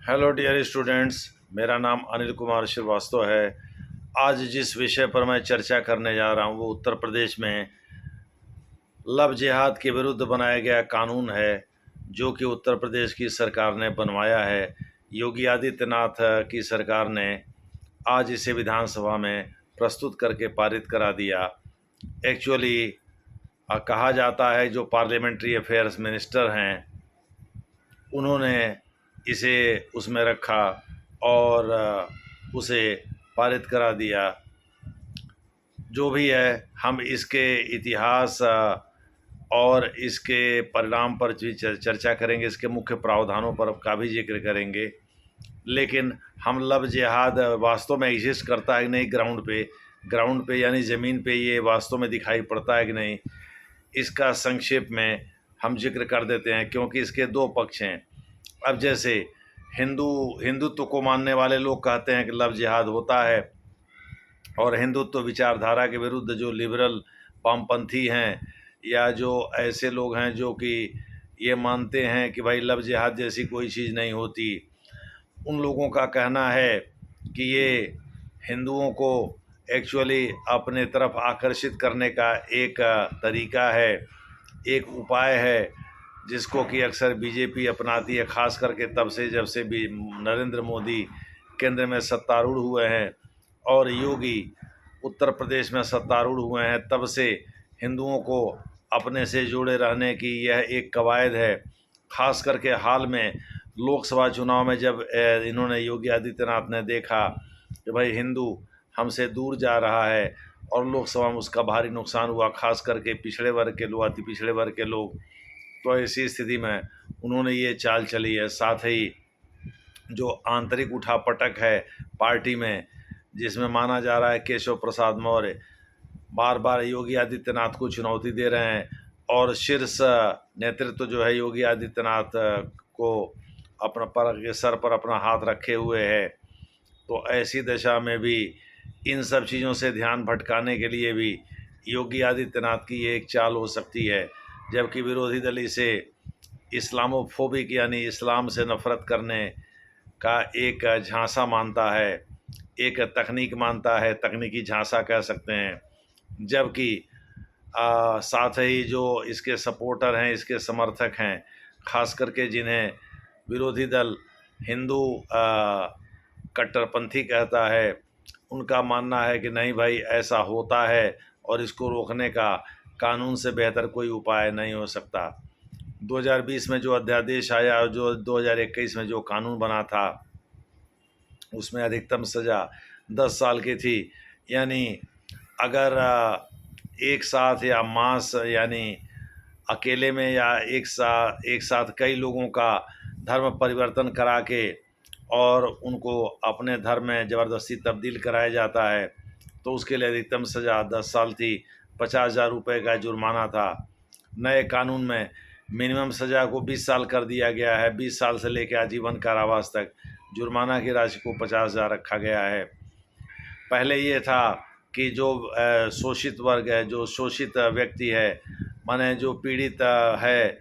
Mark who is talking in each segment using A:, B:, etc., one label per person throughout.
A: Hello dear students, मेरा नाम अनिल कुमार श्रीवास्तव है। आज जिस विषय पर मैं चर्चा करने जा रहा हूँ वो उत्तर प्रदेश में लव जिहाद के विरुद्ध बनाया गया कानून है, जो कि उत्तर प्रदेश की सरकार ने बनवाया है। योगी आदित्यनाथ की सरकार ने आज इसे विधानसभा में प्रस्तुत करके पारित करा दिया। एक्चुअली कहा जाता है जो पार्लियामेंट्री अफेयर्स मिनिस्टर हैं उन्होंने इसे उसमें रखा और उसे पारित करा दिया। जो भी है, हम इसके इतिहास और इसके परिणाम पर भी चर्चा करेंगे, इसके मुख्य प्रावधानों पर का भी जिक्र करेंगे। लेकिन हम लव जिहाद वास्तव में एग्जिस्ट करता है कि नहीं ग्राउंड पे यानी ज़मीन पे ये वास्तव में दिखाई पड़ता है कि नहीं, इसका संक्षेप में हम जिक्र कर देते हैं, क्योंकि इसके दो पक्ष हैं। अब जैसे हिंदुत्व को मानने वाले लोग कहते हैं कि लव जिहाद होता है, और हिंदुत्व विचारधारा के विरुद्ध जो लिबरल वामपंथी हैं या जो ऐसे लोग हैं जो कि ये मानते हैं कि भाई लव जिहाद जैसी कोई चीज़ नहीं होती, उन लोगों का कहना है कि ये हिंदुओं को एक्चुअली अपने तरफ आकर्षित करने का एक तरीका है, एक उपाय है, जिसको कि अक्सर बीजेपी अपनाती है, ख़ास करके तब से जब से भी नरेंद्र मोदी केंद्र में सत्तारूढ़ हुए हैं और योगी उत्तर प्रदेश में सत्तारूढ़ हुए हैं, तब से हिंदुओं को अपने से जुड़े रहने की यह एक कवायद है। ख़ास करके हाल में लोकसभा चुनाव में जब इन्होंने योगी आदित्यनाथ ने देखा कि भाई हिंदू हमसे दूर जा रहा है और लोकसभा में उसका भारी नुकसान हुआ, ख़ास करके पिछड़े वर्ग के लोग, अति पिछड़े वर्ग के लोग, तो ऐसी स्थिति में उन्होंने ये चाल चली है। साथ ही जो आंतरिक उठापटक है पार्टी में, जिसमें माना जा रहा है केशव प्रसाद मौर्य बार बार योगी आदित्यनाथ को चुनौती दे रहे हैं और शीर्ष नेतृत्व जो है योगी आदित्यनाथ को अपना सर पर अपना हाथ रखे हुए है। तो ऐसी दशा में भी इन सब चीज़ों से ध्यान भटकाने के लिए भी योगी आदित्यनाथ की ये एक चाल हो सकती है, जबकि विरोधी दल इसे इस्लामोफोबिक यानी इस्लाम से नफरत करने का एक झांसा मानता है, एक तकनीक मानता है, तकनीकी झांसा कह सकते हैं। जबकि साथ ही जो इसके सपोर्टर हैं, इसके समर्थक हैं, ख़ास करके जिन्हें विरोधी दल हिंदू कट्टरपंथी कहता है, उनका मानना है कि नहीं भाई ऐसा होता है और इसको रोकने का कानून से बेहतर कोई उपाय नहीं हो सकता। 2020 में जो अध्यादेश आया और जो 2021 में जो कानून बना था, उसमें अधिकतम सज़ा 10 साल की थी। यानी अगर एक साथ या मास यानी अकेले में या एक साथ कई लोगों का धर्म परिवर्तन करा के और उनको अपने धर्म में ज़बरदस्ती तब्दील कराया जाता है, तो उसके लिए अधिकतम सज़ा 10 साल थी, 50,000 रुपये का जुर्माना था। नए कानून में मिनिमम सज़ा को 20 साल कर दिया गया है, 20 साल से लेकर आजीवन कारावास तक। जुर्माना की राशि को 50,000 रखा गया है। पहले ये था कि जो शोषित वर्ग है, जो शोषित व्यक्ति है, माने जो पीड़ित है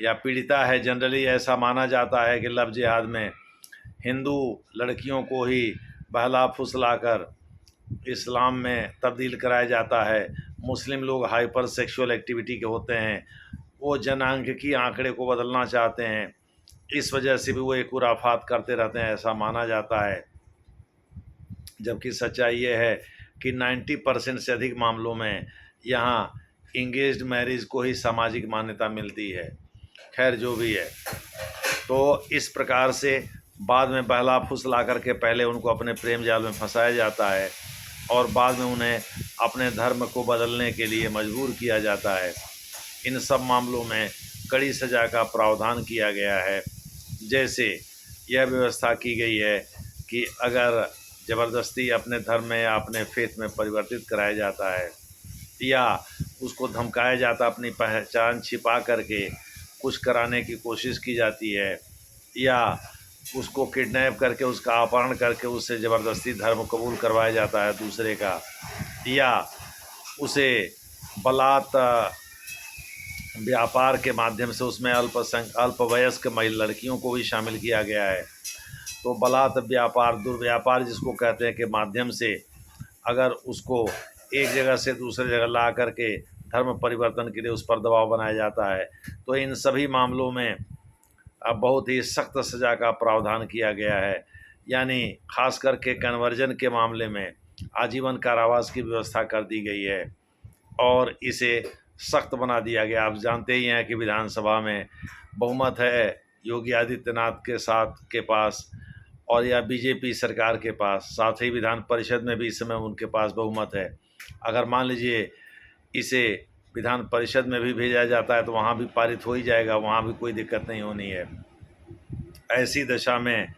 A: या पीड़िता है, जनरली ऐसा माना जाता है कि लव जिहाद में हिंदू लड़कियों को ही बहला फुसलाकर इस्लाम में तब्दील कराया जाता है। मुस्लिम लोग हाइपर सेक्सुअल एक्टिविटी के होते हैं, वो जनसांख्यिकी आंकड़े को बदलना चाहते हैं, इस वजह से भी वो एक खुराफात करते रहते हैं, ऐसा माना जाता है। जबकि सच्चाई ये है कि 90% से अधिक मामलों में यहाँ इंगेज्ड मैरिज को ही सामाजिक मान्यता मिलती है। खैर जो भी है, तो इस प्रकार से बाद में बहला फुसला करके पहले उनको अपने प्रेम जाल में फंसाया जाता है और बाद में उन्हें अपने धर्म को बदलने के लिए मजबूर किया जाता है। इन सब मामलों में कड़ी सज़ा का प्रावधान किया गया है। जैसे यह व्यवस्था की गई है कि अगर ज़बरदस्ती अपने धर्म में या अपने फेथ में परिवर्तित कराया जाता है या उसको धमकाया जाता, अपनी पहचान छिपा करके कुछ कराने की कोशिश की जाती है, या उसको किडनैप करके उसका अपहरण करके उससे ज़बरदस्ती धर्म कबूल करवाया जाता है दूसरे का, या उसे बलात् व्यापार के माध्यम से उसमें अल्पवयस्क लड़कियों को भी शामिल किया गया है। तो बलात् व्यापार, दुर्व्यापार जिसको कहते हैं, के माध्यम से अगर उसको एक जगह से दूसरी जगह ला करके धर्म परिवर्तन के लिए उस पर दबाव बनाया जाता है, तो इन सभी मामलों में अब बहुत ही सख्त सज़ा का प्रावधान किया गया है। यानी खास करके कन्वर्जन के मामले में आजीवन कारावास की व्यवस्था कर दी गई है और इसे सख्त बना दिया गया। आप जानते ही हैं कि विधानसभा में बहुमत है योगी आदित्यनाथ के साथ के पास, और या बीजेपी सरकार के पास, साथ ही विधान परिषद में भी इस समय उनके पास बहुमत है। अगर मान लीजिए इसे विधान परिषद में भी भेजा जाता है तो वहाँ भी पारित हो ही जाएगा, वहाँ भी कोई दिक्कत नहीं होनी है। ऐसी दशा में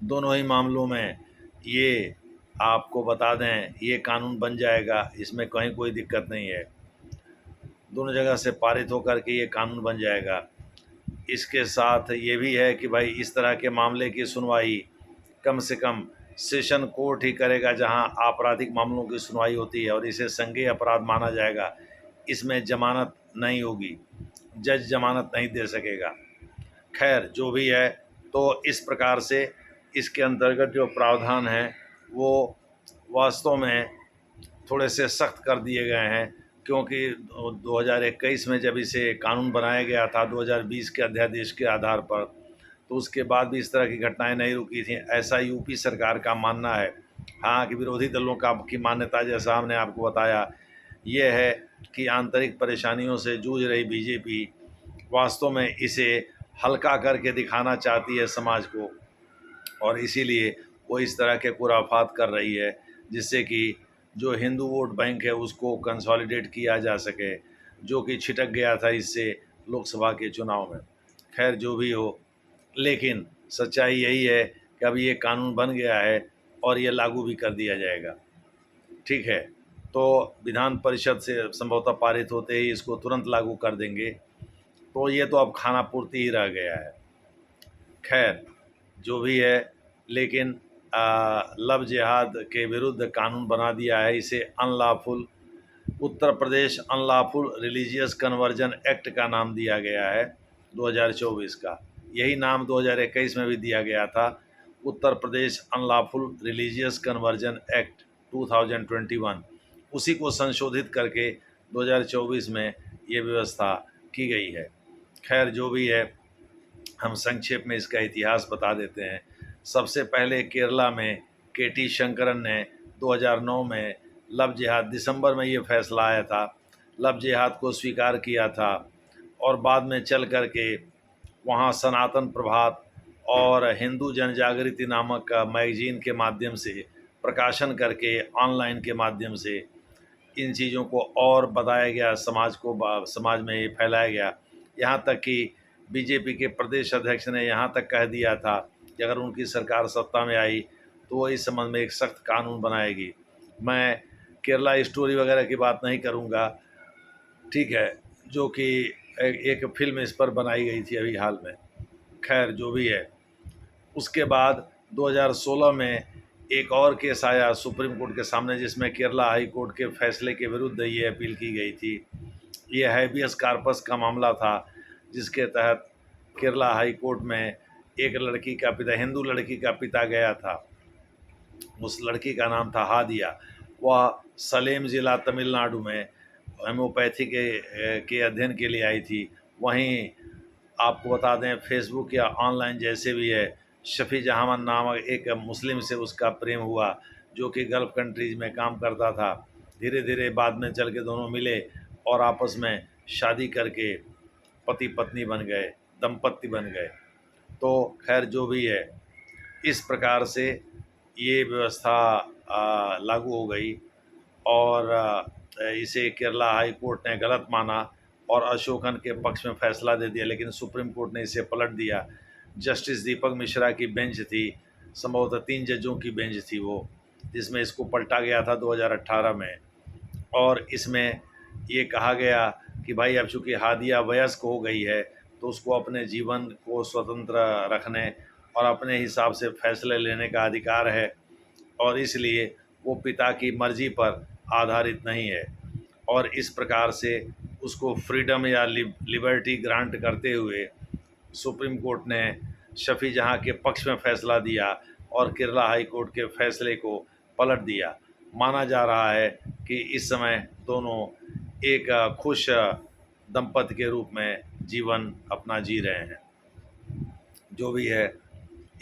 A: दोनों ही मामलों में ये आपको बता दें, ये कानून बन जाएगा, इसमें कहीं कोई दिक्कत नहीं है। दोनों जगह से पारित होकर के ये कानून बन जाएगा। इसके साथ ये भी है कि भाई इस तरह के मामले की सुनवाई कम से कम सेशन कोर्ट ही करेगा, जहां आपराधिक मामलों की सुनवाई होती है, और इसे संज्ञेय अपराध माना जाएगा। इसमें जमानत नहीं होगी, जज जमानत नहीं दे सकेगा। खैर जो भी है, तो इस प्रकार से इसके अंतर्गत जो प्रावधान हैं वो वास्तव में थोड़े से सख्त कर दिए गए हैं, क्योंकि 2021 में जब इसे कानून बनाया गया था 2020 के अध्यादेश के आधार पर, तो उसके बाद भी इस तरह की घटनाएं नहीं रुकी थीं, ऐसा यूपी सरकार का मानना है। हाँ, कि विरोधी दलों की मान्यता, जैसा हमने आपको बताया, ये है कि आंतरिक परेशानियों से जूझ रही बीजेपी वास्तव में इसे हल्का करके दिखाना चाहती है समाज को, और इसीलिए वो इस तरह के खुराफात कर रही है, जिससे कि जो हिंदू वोट बैंक है उसको कंसोलिडेट किया जा सके, जो कि छिटक गया था इससे लोकसभा के चुनाव में। खैर जो भी हो, लेकिन सच्चाई यही है कि अब ये कानून बन गया है और ये लागू भी कर दिया जाएगा। ठीक है, तो विधान परिषद से संभवतः पारित होते ही इसको तुरंत लागू कर देंगे, तो ये तो अब खाना पूर्ति ही रह गया है। खैर जो भी है, लेकिन लव जिहाद के विरुद्ध कानून बना दिया है, इसे unlawful, Uttar Pradesh unlawful religious conversion act का नाम दिया गया है 2024 का। यही नाम 2021 में भी दिया गया था, Uttar Pradesh unlawful religious conversion act 2021। उसी को संशोधित करके 2024 में ये व्यवस्था की गई है। खैर जो भी है, हम संक्षेप में इसका इतिहास बता देते हैं। सबसे पहले केरला में केटी शंकरन ने 2009 में लव जिहाद, दिसंबर में ये फैसला आया था, लव जिहाद को स्वीकार किया था, और बाद में चल कर के वहाँ सनातन प्रभात और हिंदू जनजागृति नामक मैगजीन के माध्यम से प्रकाशन करके, ऑनलाइन के माध्यम से इन चीज़ों को और बताया गया, समाज में ये फैलाया गया। यहाँ तक कि बीजेपी के प्रदेश अध्यक्ष ने यहाँ तक कह दिया था कि अगर उनकी सरकार सत्ता में आई तो वो इस संबंध में एक सख्त कानून बनाएगी। मैं केरला स्टोरी वगैरह की बात नहीं करूँगा, ठीक है, जो कि एक फिल्म इस पर बनाई गई थी अभी हाल में। खैर जो भी है, उसके बाद 2016 में एक और केस आया सुप्रीम कोर्ट के सामने, जिसमें केरला हाई कोर्ट के फैसले के विरुद्ध ये अपील की गई थी। ये हैबियस कार्पस का मामला था, जिसके तहत केरला हाई कोर्ट में एक लड़की का पिता, हिंदू लड़की का पिता गया था। उस लड़की का नाम था हादिया। वह सलेम ज़िला तमिलनाडु में होम्योपैथी के अध्ययन के लिए आई थी। वहीं आपको बता दें, फेसबुक या ऑनलाइन जैसे भी है, शफ़ी जहां नामक एक मुस्लिम से उसका प्रेम हुआ, जो कि गल्फ़ कंट्रीज़ में काम करता था। धीरे धीरे बाद में चल के दोनों मिले और आपस में शादी करके पति पत्नी बन गए, दंपत्ति बन गए। तो खैर जो भी है, इस प्रकार से ये व्यवस्था लागू हो गई, और इसे केरला हाई कोर्ट ने गलत माना और अशोकन के पक्ष में फैसला दे दिया, लेकिन सुप्रीम कोर्ट ने इसे पलट दिया। जस्टिस दीपक मिश्रा की बेंच थी, संभवतः 3 जजों की बेंच थी वो, जिसमें इसको पलटा गया था 2018 में। और इसमें ये कहा गया कि भाई अब चूँकि हादिया वयस्क हो गई है, तो उसको अपने जीवन को स्वतंत्र रखने और अपने हिसाब से फैसले लेने का अधिकार है, और इसलिए वो पिता की मर्ज़ी पर आधारित नहीं है। और इस प्रकार से उसको फ्रीडम या लिबर्टी ग्रांट करते हुए सुप्रीम कोर्ट ने शफी जहां के पक्ष में फैसला दिया और केरला हाई कोर्ट के फैसले को पलट दिया। माना जा रहा है कि इस समय दोनों एक खुश दंपति के रूप में जीवन अपना जी रहे हैं। जो भी है,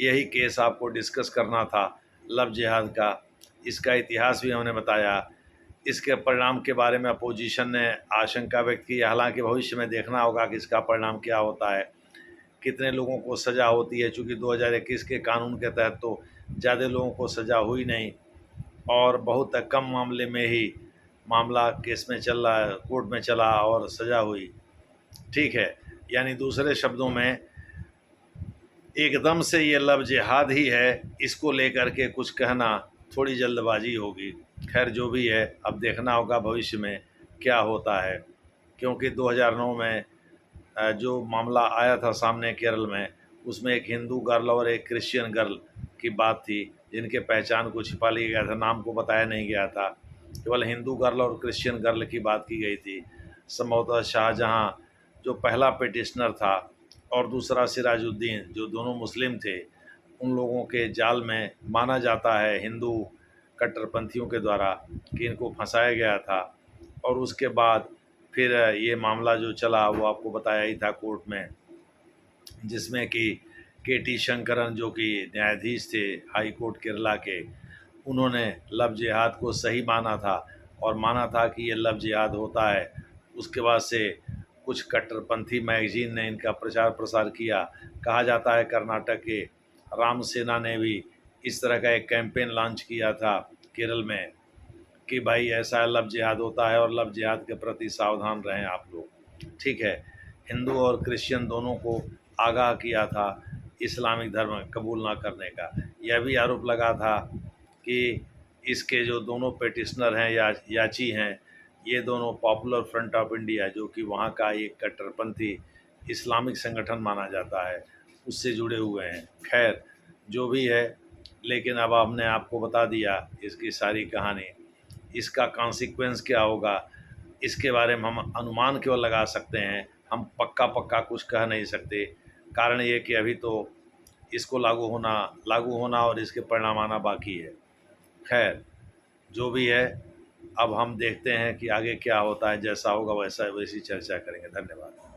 A: यही केस आपको डिस्कस करना था लव जिहाद का। इसका इतिहास भी हमने बताया। इसके परिणाम के बारे में अपोजिशन ने आशंका व्यक्त की, हालांकि भविष्य में देखना होगा कि इसका परिणाम क्या होता है, कितने लोगों को सज़ा होती है। चूँकि 2021 के कानून के तहत तो ज़्यादा लोगों को सज़ा हुई नहीं और बहुत कम मामले में ही मामला केस में चल रहा है, कोर्ट में चला और सज़ा हुई। ठीक है, यानी दूसरे शब्दों में एकदम से ये लव जिहाद ही है, इसको लेकर के कुछ कहना थोड़ी जल्दबाजी होगी। खैर जो भी है, अब देखना होगा भविष्य में क्या होता है, क्योंकि 2009 में जो मामला आया था सामने केरल में, उसमें एक हिंदू गर्ल और एक क्रिश्चियन गर्ल की बात थी, जिनके पहचान को छिपा लिया गया था, नाम को बताया नहीं गया था, केवल हिंदू गर्ल और क्रिश्चियन गर्ल की बात की गई थी। संभवतः शाहजहाँ जो पहला पिटिशनर था और दूसरा सिराजुद्दीन जो दोनों मुस्लिम थे, उन लोगों के जाल में माना जाता है हिंदू कट्टरपंथियों के द्वारा कि इनको फंसाया गया था। और उसके बाद फिर ये मामला जो चला वो आपको बताया ही था कोर्ट में, जिसमें कि के.टी. शंकरन जो कि न्यायाधीश थे हाई कोर्ट केरला के, उन्होंने लव जिहाद को सही माना था और माना था कि ये लव जिहाद होता है। उसके बाद से कुछ कट्टरपंथी मैगजीन ने इनका प्रचार प्रसार किया। कहा जाता है कर्नाटक के राम सेना ने भी इस तरह का एक कैंपेन लॉन्च किया था केरल में कि भाई ऐसा लव जिहाद होता है और लव जिहाद के प्रति सावधान रहें आप लोग। ठीक है, हिंदू और क्रिश्चियन दोनों को आगाह किया था इस्लामिक धर्म कबूल ना करने का। यह भी आरोप लगा था कि इसके जो दोनों पिटिशनर हैं या याची हैं, ये दोनों पॉपुलर फ्रंट ऑफ इंडिया जो कि वहाँ का एक कट्टरपंथी इस्लामिक संगठन माना जाता है, उससे जुड़े हुए हैं। खैर जो भी है, लेकिन अब हमने आपको बता दिया इसकी सारी कहानी। इसका कॉन्सिक्वेंस क्या होगा, इसके बारे में हम अनुमान केवल लगा सकते हैं, हम पक्का कुछ कह नहीं सकते। कारण ये कि अभी तो इसको लागू होना और इसके परिणाम आना बाकी है। खैर जो भी है, अब हम देखते हैं कि आगे क्या होता है। जैसा होगा वैसी चर्चा करेंगे। धन्यवाद।